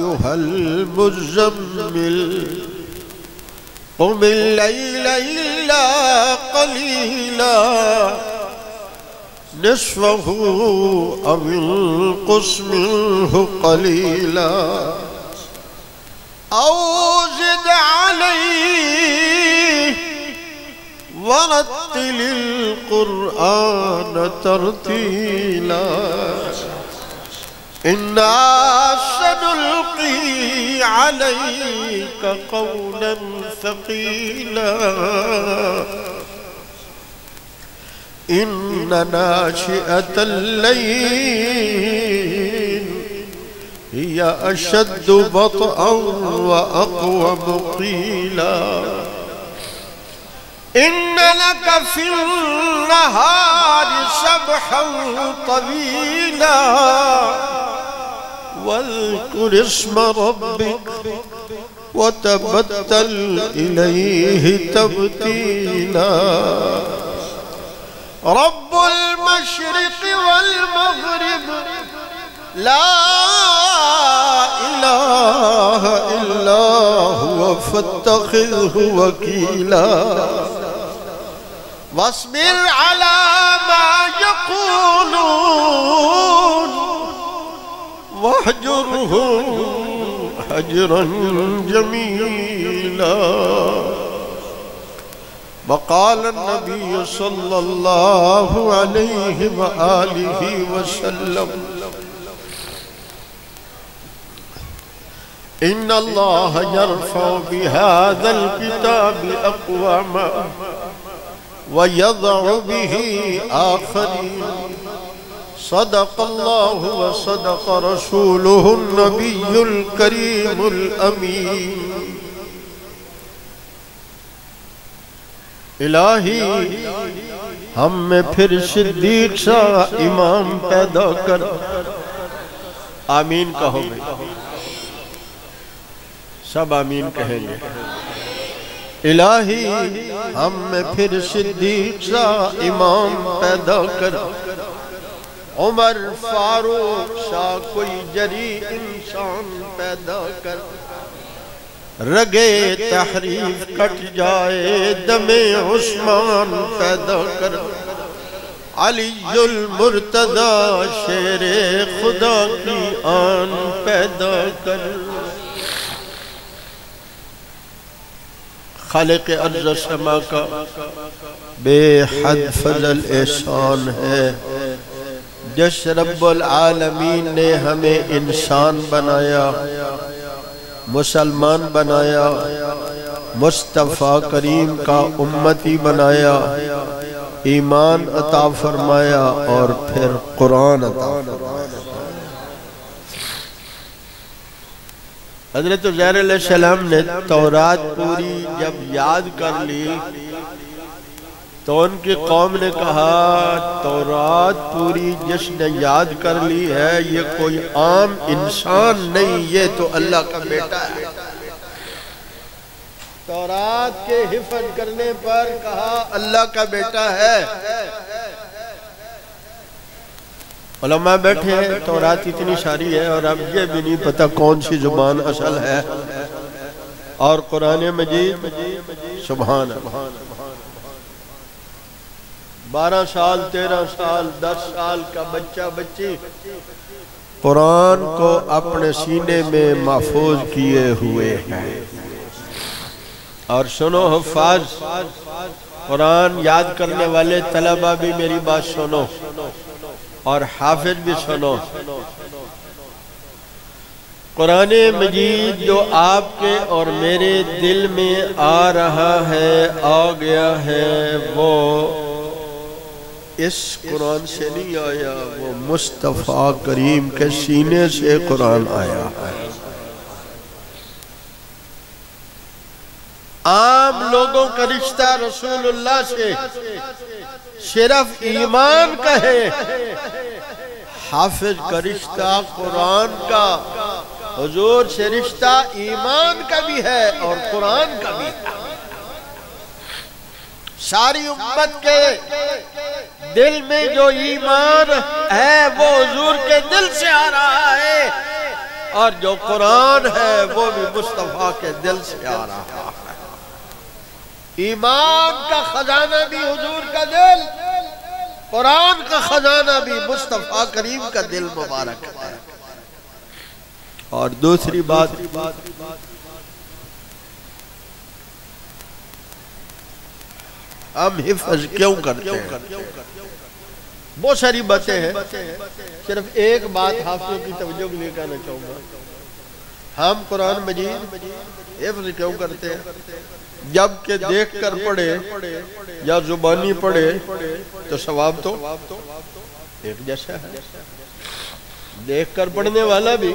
अय्युहल मुज़्ज़म्मिल क़ुमिल लैला इल्ला क़लीला निस्फ़हु अव इंक़ुस मिन्हु क़लीला औ ज़िद अलैहि वरत्तिलिल क़ुरआन तरतीला इन्ना सनुल्क़ी अलैका क़ौलन सक़ीला इन्ना नाशिअतल लैल हिया अशद्दु बत्अन व अक़वम क़ीला इन्ना लका फ़िन नहारि सबहन तवीला वज़्कुर इस्म रब्बिक वतबत्तल इलैहि तब्तीला रब्बुल मशरिक़ वल मग़रिब ला इलाहा इल्ला हुवा फत्तख़िज़हु वकीला वस्बिर अला मा यक़ूलून वहजुरहुम हजरन जमीला वक़ाल नबी सल्लल्लाहु अलैहि व आलिहि वसल्लम इन्नल्लाह यरफ़उ बिहाज़ल किताबि अक़वामा व यज़अु बिही आख़रीन सदक़ल्लाहु व सदक़ रसूलुहुन नबियुल करीमुल अमीन। इलाही हम में फिर सिद्दीक सा इमाम पैदा कर। आमीन कहोगे, सब आमीन कहेंगे। इलाही हम में फिर सिद्दीक सा इमाम पैदा कर। उमर फारूक सा कोई जरी इंसान पैदा कर। रगे तहरीफ कट जाए दमे उस्मान पैदा कर। अलीयुल मुर्तदा शेरे खुदा की आन पैदा कर। खालिक अर्ज़ समा का बेहद फजल एहसान है जिस रब्बुल आलमीन ने हमें इंसान बनाया, मुसलमान बनाया, मुस्तफ़ा करीम का उम्मती बनाया, ईमान अता फरमाया और फिर कुरान अता फरमाया। हज़रत उज़ैर अलैहिस्सलाम ने तौरात पूरी जब याद कर ली तो उनकी कौम ने कहा तौरात पूरी जिसने याद कर ली है ये कोई आम इंसान नहीं, ये तो अल्लाह का बेटा है। तौरात के हिफ़्ज़ करने पर कहा अल्लाह का बेटा है। उलमा बैठे हैं, तौरात इतनी सारी है और अब ये भी नहीं पता कौन सी जुबान असल है। और कुरान मजीद सुभान अल्लाह 12 साल 13 साल 10 साल का बच्चा बच्ची कुरान को अपने सीने में महफूज किए हुए हैं। और सुनो हुफ़ाज़, कुरान याद करने वाले तलबा भी मेरी बात सुनो और हाफिज भी सुनो। कुरान मजीद जो आपके और मेरे दिल में आ रहा है, आ गया है, वो इस कुरान से नहीं आया, वो मुस्तफ़ा करीम के सीने से कुरान आया है। आम लोगों का रिश्ता रसूलुल्लाह से सिर्फ ईमान का है, हाफिज का रिश्ता कुरान का, हुजूर से रिश्ता ईमान का भी है और कुरान का भी है। सारी उम्मत के दिल में जो ईमान है वो हुजूर के दिल से आ रहा है। और जो कुरान है वो भी मुस्तफा के दिल से आ रहा है। ईमान का खजाना भी हुजूर का दिल, कुरान का खजाना भी मुस्तफा करीम का दिल मुबारक है। और दूसरी बात, हम हिफ्ज क्यों करते हैं? बहुत सारी बातें हैं, सिर्फ एक बात हाफिज़ों की तवज्जो के लिए कहना चाहूंगा। हम कुरान मजीद हिफ्ज क्यों करते हैं? जबकि देख कर पढ़े या जुबानी पढ़े तो सवाब तो एक जैसा है। देख कर पढ़ने वाला भी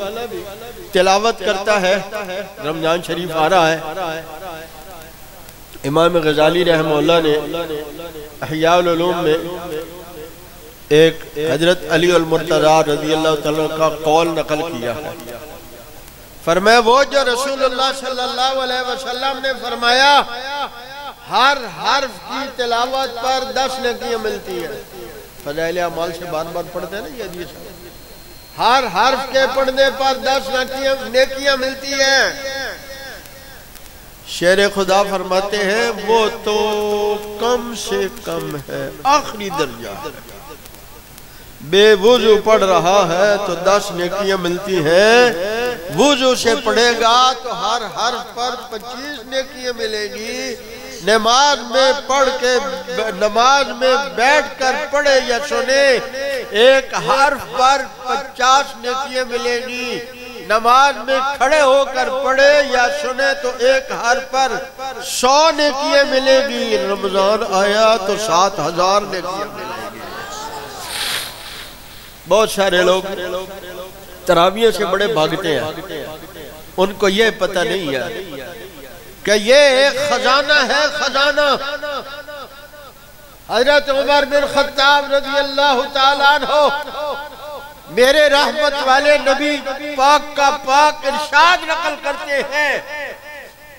तिलावत करता है। रमजान शरीफ आ रहा है, इमाम गजाली रहमतुल्लाह ने अहयाउल उलूम में एक हजरत अली अल मुर्तज़ा रज़ियल्लाहु तआला का कौल नकल किया है। फरमाया वो जो रसूलुल्लाह सल्लल्लाहु अलैहि वसल्लम ने फरमाया हर हर्फ की तिलावत पर 10 नेकियां मिलती है। फज़ाइल अमाल से बार बार पढ़ते हैं ना ये हदीस, हर हर्फ के पढ़ने पर 10 नेकियां मिलती है। शेर खुदा फरमाते हैं वो तो कम से कम है, आखिरी दर्जा है। बेवुजू पढ़ रहा है तो 10 नेकियां मिलती हैं। वुजू से पढ़ेगा तो हर हर्फ पर 25 नेकियां मिलेगी। नमाज में पढ़ के, नमाज में बैठकर पढ़े या सुने, एक हर्फ पर 50 नेकियां मिलेगी। नमाज में खड़े होकर पढ़े या सुने तो एक हर्फ पर 100 नेकियां मिलेगी। रमजान आया तो 7000 नेकियां मिलेगी। बहुत सारे लोग तरावियों से बड़े भागते हैं, उनको ये पता नहीं है कि ये एक खजाना है, खजाना। हजरत उमर बिन खत्ताब रज़ियल्लाहु ताला अन्हु, मेरे रहमत वाले नबी पाक का पाक इरशाद नकल करते हैं,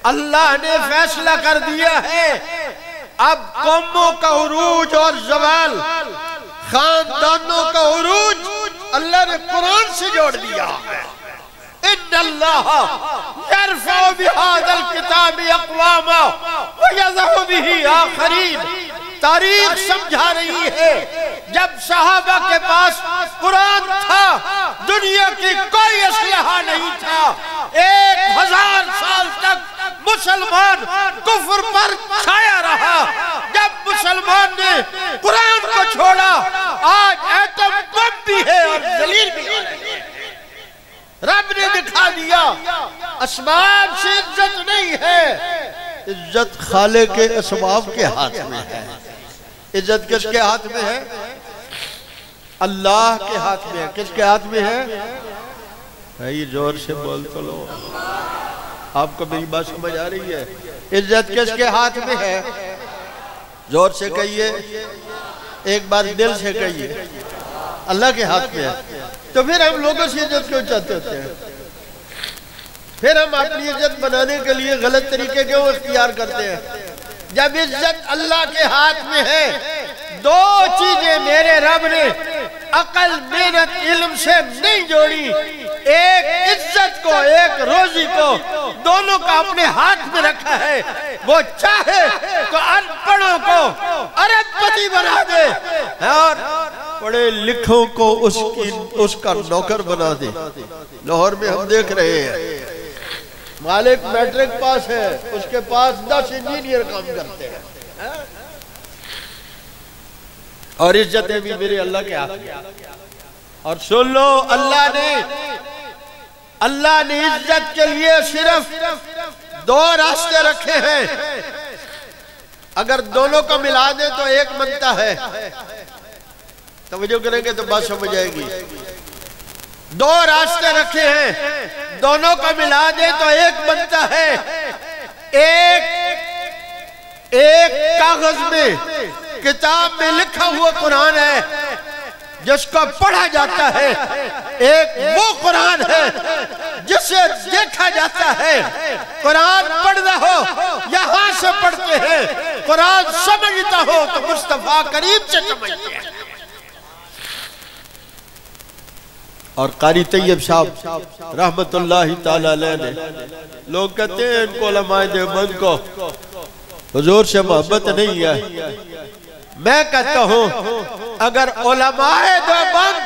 अल्लाह ने फैसला कर दिया है अब कौमों का उरूज और जवाल, खानदानों का उरूज अल्लाह ने कुरान से जोड़ दिया है। इन्नल्लाह यरफ़उ बिहाज़ल किताबि अक़वामा व यज़अु बिही आख़रीन। तारीख समझा रही है जब सहाबा के पास कुरान था, दुनिया की कोई असलहा नहीं था, 1000 साल तक मुसलमान कुफ्र पर छाया रहा। जब मुसलमान ने कुरान को छोड़ा, आज एटम बम भी है और जलील भी है। रब ने दिखा दिया असबाब से इज्जत नहीं है, इज्जत खाले के असबाब के हाथ में है। इज्जत किसके हाथ में है? अल्लाह के हाथ में है। किसके हाथ में है? ये जोर से बोल तो लो, आपको मेरी बात समझ आ रही है? इज्जत किसके हाथ में है? जोर से कहिए, एक बार दिल से कहिए, अल्लाह के हाथ में है। तो फिर हम लोगों से इज्जत क्यों चाहते होते हैं? फिर हम अपनी इज्जत बनाने के लिए गलत तरीके क्यों इख्तियार करते हैं? जब इज्जत अल्लाह के हाथ में है, दो चीजें मेरे रब ने अकल, मेहनत, इल्म से नहीं जोड़ी। एक इज्जत को, एक रोजी को, दोनों का अपने हाथ में रखा है। वो चाहे तो अनपढ़ों को अरबपति बना दे और पढ़े लिखों को उसका नौकर बना दे। लाहौर में हम देख रहे हैं, मालिक मैट्रिक पास है, उसके पास 10 इंजीनियर काम करते हैं। और इज्जतें भी मेरे अल्लाह के हाथ में। और सुन लो, अल्लाह ने इज्जत के लिए सिर्फ 2 रास्ते रखे हैं। अगर दोनों को मिला दे तो एक बनता है। तवज्जो करेंगे तो बात समझ आएगी। 2 रास्ते रखे हैं, दोनों को मिला दे तो एक बनता है। एक कागज में, किताब में लिखा हुआ कुरान है जिसको पढ़ा जाता है। एक वो कुरान है जिसे देखा जाता है। कुरान पढ़ना हो यहां से पढ़ते हैं, कुरान समझता हो तो मुस्तफा करीम से समझते हैं। और कारी तैयब साहब रहमतुल्लाहि ताला अलैह ने, लोग कहते हैं इनको उलमाए देवबंद को हुजूर से मोहब्बत नहीं है। मैं कहता हूं अगर उलमाए देवबंद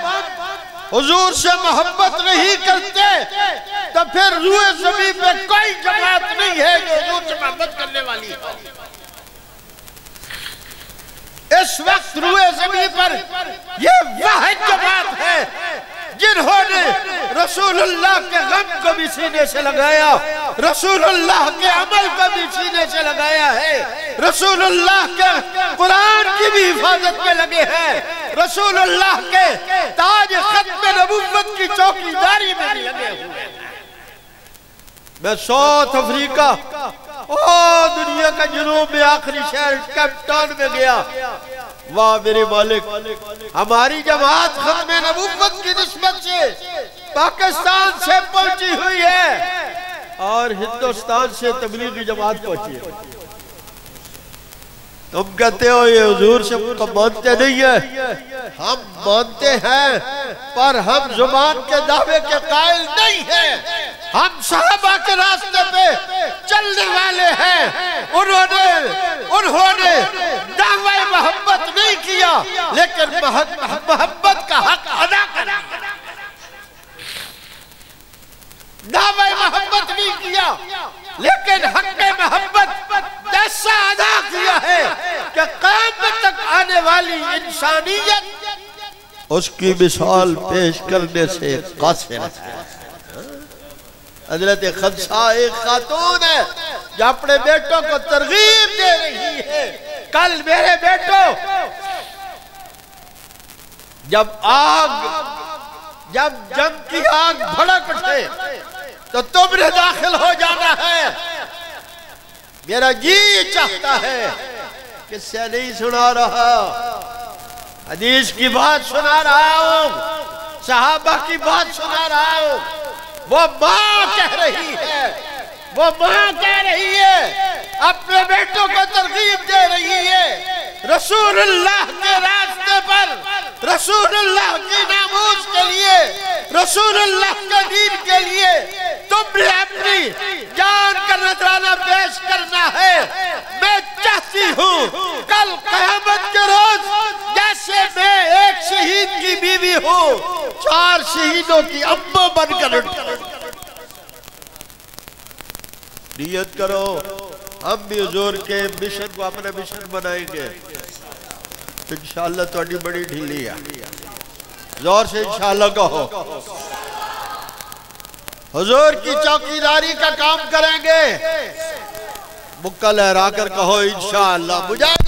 हुजूर से मोहब्बत नहीं करते तो फिर रूए ज़मीन पे कोई जमात नहीं है जो हुजूर से मोहब्बत करने वाली है। इस वक्त रूए ज़मीन पर ये वाहिद जमात है जिन्होंने रसूलुल्लाह के गम को भी सीने से लगाया, रसूलुल्लाह के अमल को भी सीने से लगाया है, रसूलुल्लाह के कुरान की भी हिफाजत में लगे हैं, रसूलुल्लाह के ताज खत्म नबुव्वत की चौकीदारी में भी लगे हुए हैं। मैं साउथ अफ्रीका और दुनिया का जुनूब में आखिरी शहर कैप्टन में गया। वाह मेरे मालिक, हमारी जमात खत्म नबुव्वत की निस्बत से पाकिस्तान से पहुंची हुई है और हिंदुस्तान से तबलीगी जमात पहुंची है। तुम कहते हो ये हुजूर से तो मानते नहीं है, हम मानते हैं पर हम जुबान के दावे के कायल नहीं हैं। हम सहाबा के रास्ते पे चलने वाले हैं। उन्होंने दावे मोहब्बत नहीं किया लेकिन मोहब्बत का हक अदा किया। दावे मोहब्बत नहीं किया लेकिन हक मोहब्बत ऐसा अदा किया है कि क़यामत तक आने वाली इंसानियत उसकी मिसाल पेश करने से कासिर है। हज़रत खदशा एक खातून है जो अपने बेटों को तरगीब दे रही है। कल मेरे बेटों जब जंग की आग भड़क उठे तो तुमने दाखिल हो जाना है। मेरा जी चाहता है किस्सा नहीं सुना रहा, हदीस की बात सुना रहा हूं, सहाबा की बात सुना रहा हूं। वो माँ कह रही है, वो माँ कह रही है, अपने बेटों को तरगीब दे रही है रसूलुल्लाह के रास्ते पर, रसूलुल्लाह की नामूस के लिए, रसूलुल्लाह के दीन के लिए तुमने अपनी जान का नजराना पेश करना है। मैं चाहती हूँ कल क़यामत के रोज जैसे मैं एक शहीद की बीवी हूँ, 4 शहीदों की अम्मा बनकर नियत करो हम भी हुजूर के मिशन को अपना मिशन बनाएंगे इंशाअल्लाह। थोड़ी बड़ी ढीली है, जोर से इंशाअल्लाह कहो। हुजूर की चौकीदारी का काम करेंगे, मुक्का लहरा कर कहो इंशाअल्लाह। मुजाहिद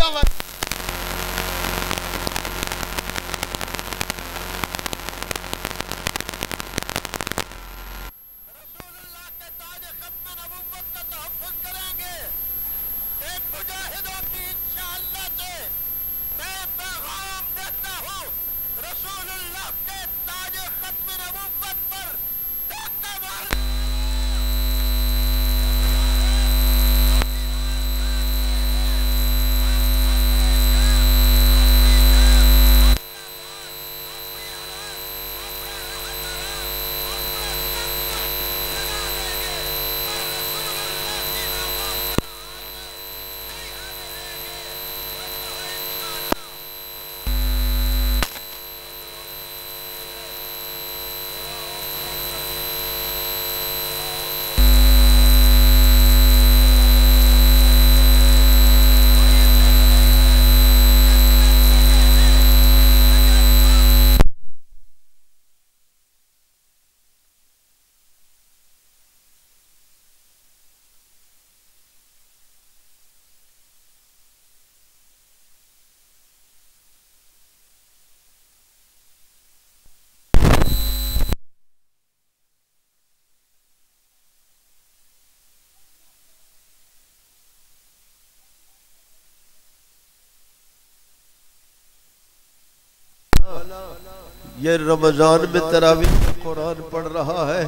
ये रमजान में तरावी कुरान पढ़ रहा है।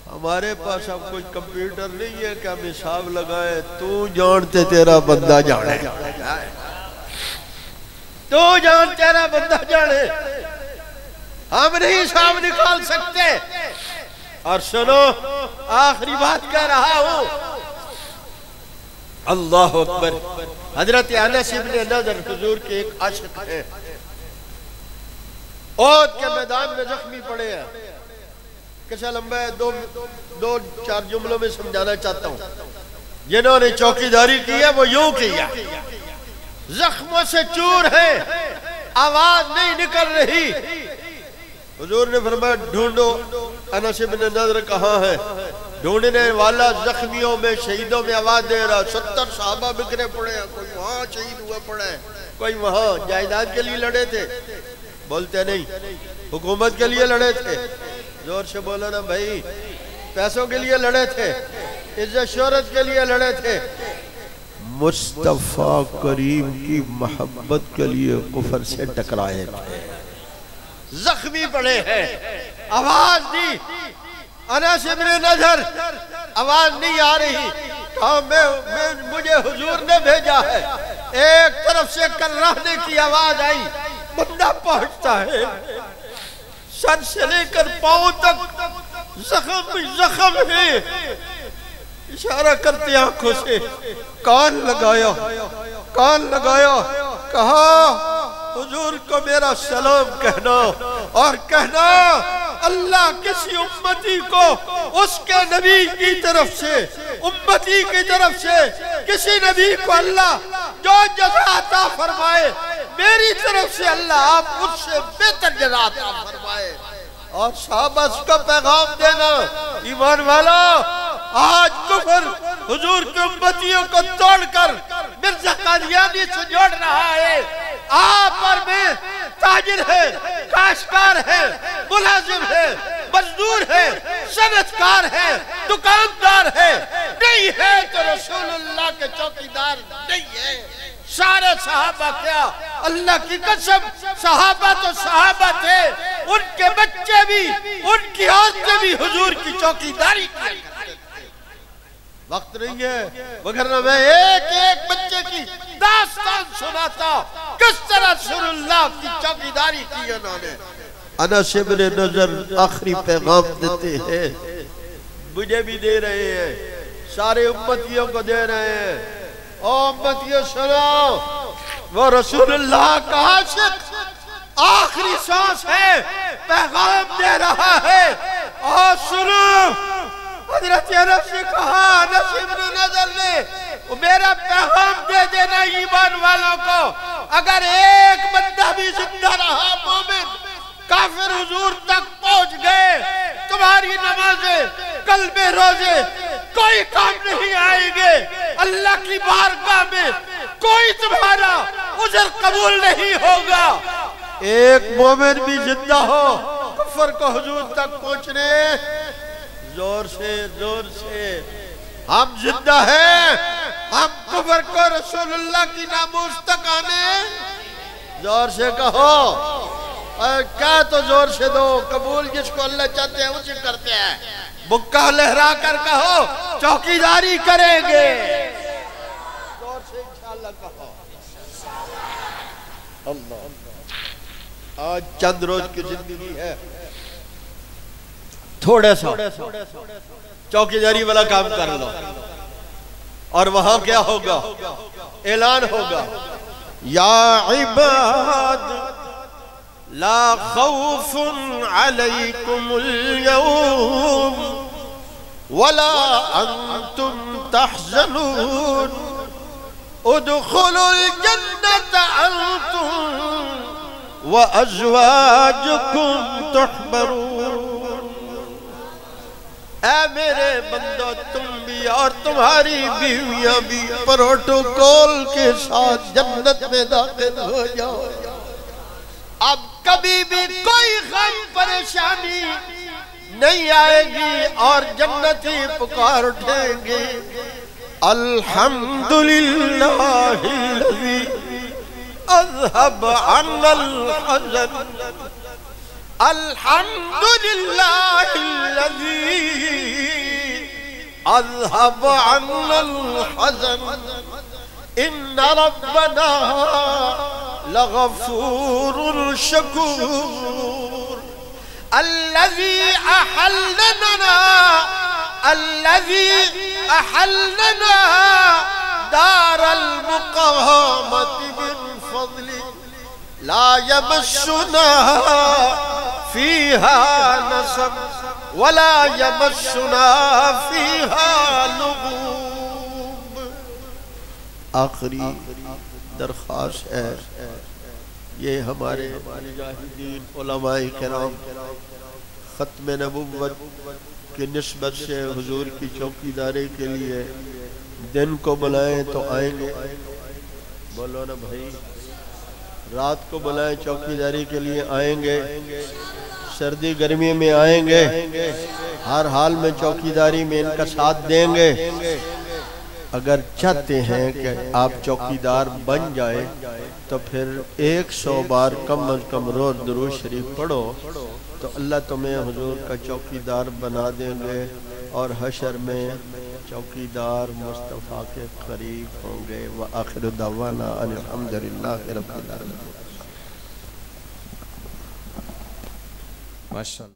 हमारे पास अब कुछ कंप्यूटर नहीं है कि हम हिसाब लगाए। तू जानते तेरा बंदा जाने, तू जान तेरा बंदा जाने। हम नहीं हिसाब निकाल सकते। और सुनो, आखिरी बात कह रहा हूं, अल्लाह अकबर। हजरत अनस इब्न नज़र हुजूर के एक आशिक है, ओद के मैदान में जख्मी पड़े हैं। कैसा लंबा है, दो चार जुमलों में समझाना चाहता हूं। जिन्होंने चौकीदारी की है वो यूं किया, जख्मों से चूर है, आवाज नहीं निकल रही। हुजूर ने फरमाया ढूंढो अनस इब्न नज़र कहाँ है। ढूंढने वाला जख्मियों में, शहीदों में आवाज दे रहा। 70 सहाबा बिखरे पड़े हैं, कोई वहां शहीद हुआ पड़ा है, कोई वहां। जायदाद के लिए लड़े थे, बोलते नहीं, हुकूमत के लिए लड़े थे। जोर से बोलो ना भाई। पैसों के लिए लड़े थे, इज्जत शोहरत के लिए लड़े थे। मुस्तफा करीम की मोहब्बत के लिए कुफर से टकराए थे, जख्मी पड़े हैं। आवाज दी, अनस इब्न नज़र, आवाज नहीं आ रही। कहा मुझे हुजूर ने भेजा है। एक तरफ से कर्राहने की आवाज आई, बंदा पहुंचता है, सर से लेकर पांव तक जख्म है। इशारा करते आंखों से, कान लगाया, कहा हुजूर को मेरा सलाम कहना और कहना अल्लाह किसी उम्मती को उसके नबी की तरफ से, उम्मती की तरफ से किसी नबी को अल्लाह जो जज़ा अता फरमाए, मेरी तरफ से अल्लाह आप उससे बेहतर जज़ा अता फरमाए। और साहबा का पैगाम देना, ईमान वाला, आज कुफर हुजूर के उम्मतियों को तोड़कर मिर्जा कादियानी से जोड़ रहा है। आप और मैं ताजिर है, काश्तकार है, मुलाजिम है, मजदूर है, सनतकार है, दुकानदार है, नहीं है तो रसूलुल्लाह के चौकीदार नहीं है। सारे सहाबा, क्या अल्लाह की कसम, सहाबा तो सहाबा थे, उनके बच्चे भी, उनकी औरतें भी हुजूर की चौकीदारी किया करते थे। वक्त नहीं है मगर मैं एक एक बच्चे की दास्तान सुनाता, किस तरह रसूलुल्लाह की चौकीदारी की उन्होंने। अनस इब्न नज़र आखिरी पैगाम देते हैं, मुझे भी दे रहे हैं, सारे उम्मतियों को दे रहे हैं। ओ उम्मतियों सुनो, वो रसूलुल्लाह का आशिक आखिरी सांस है, पैगाम दे रहा है। और सुनो, हज़रत अनस ने कहा, अनस इब्न नज़र ने, मेरा पैगाम दे देना ईमान वालों को, अगर एक बंदा भी जिंदा रहा मोमिन, काफिर हुजूर तक पहुंच गए, तुम्हारी नमाजें, कल्बे, रोजे कोई काम नहीं आएंगे। अल्लाह की बारगाह में कोई तुम्हारा उज़र कबूल नहीं होगा। एक मोमिन भी जिंदा हो, कुफर को हुजूर तक पहुंचने, जोर से हम जिंदा हैं, हम कुफर को रसूलुल्लाह की नामूस तक आने, जोर से कहो। क्या तो जोर से दो, कबूल जिसको अल्लाह चाहते हैं उसे करते हैं। बुक्का लहरा कर कहो, चौकीदारी करेंगे, जोर से इंशाअल्लाह कहो। अल्लाह, आज चंद रोज की जिंदगी है, थोड़ा सा चौकीदारी वाला काम कर लो और वहां क्या होगा, ऐलान होगा, या इबाद ला खौफुन अलैकुमुल यौम वला अंतुम तहज़नून उदखुलुल जन्नत अंतुम व अज़वाजुकुम तुहबरून। ऐ मेरे बंदो, तुम भी और तुम्हारी बीवियां भी प्रोटोकॉल के साथ जन्नत में दाखिल हो जाओ। अब कभी भी कोई गम परेशानी नहीं आएगी और जन्नती पुकार उठेंगे, अल्हम्दुलिल्लाहिल्लज़ी अज़हब अन्नल हज़न, अल्हम्दुलिल्लाहिल्लज़ी अज़हब अन्नल हज़न, इन्ना रब्बना लगफूरुर शकूर। अल्लज़ी अहल्लना दारल मुक़ामति मिन फ़ज़ली ला यमस्सुना फीहा नसब वला यमस्सुना फीहा लुगूब। आखिरी दरख्वास्त है, ये हमारे मुजाहिदीन उलमाए किराम ख़त्म नबुव्वत की निस्बत से हुजूर की चौकीदारी के लिए दिन को बुलाएं तो आएंगे। बोलो ना भाई, रात को बुलाएं चौकीदारी के लिए आएंगे, सर्दी गर्मी में आएंगे, हर हाल में चौकीदारी में इनका साथ देंगे। अगर चाहते हैं कि आप चौकीदार बन जाए तो फिर 100 बार कम अज कम रोज दुरूद शरीफ पढ़ो तो अल्लाह तुम्हें हुजूर का चौकीदार बना देंगे और हशर में चौकीदार मुस्तफ़ा के करीब होंगे। व आखिर दावाना अल्हम्दुलिल्लाहि रब्बिल आलमीन। माशाअल्लाह।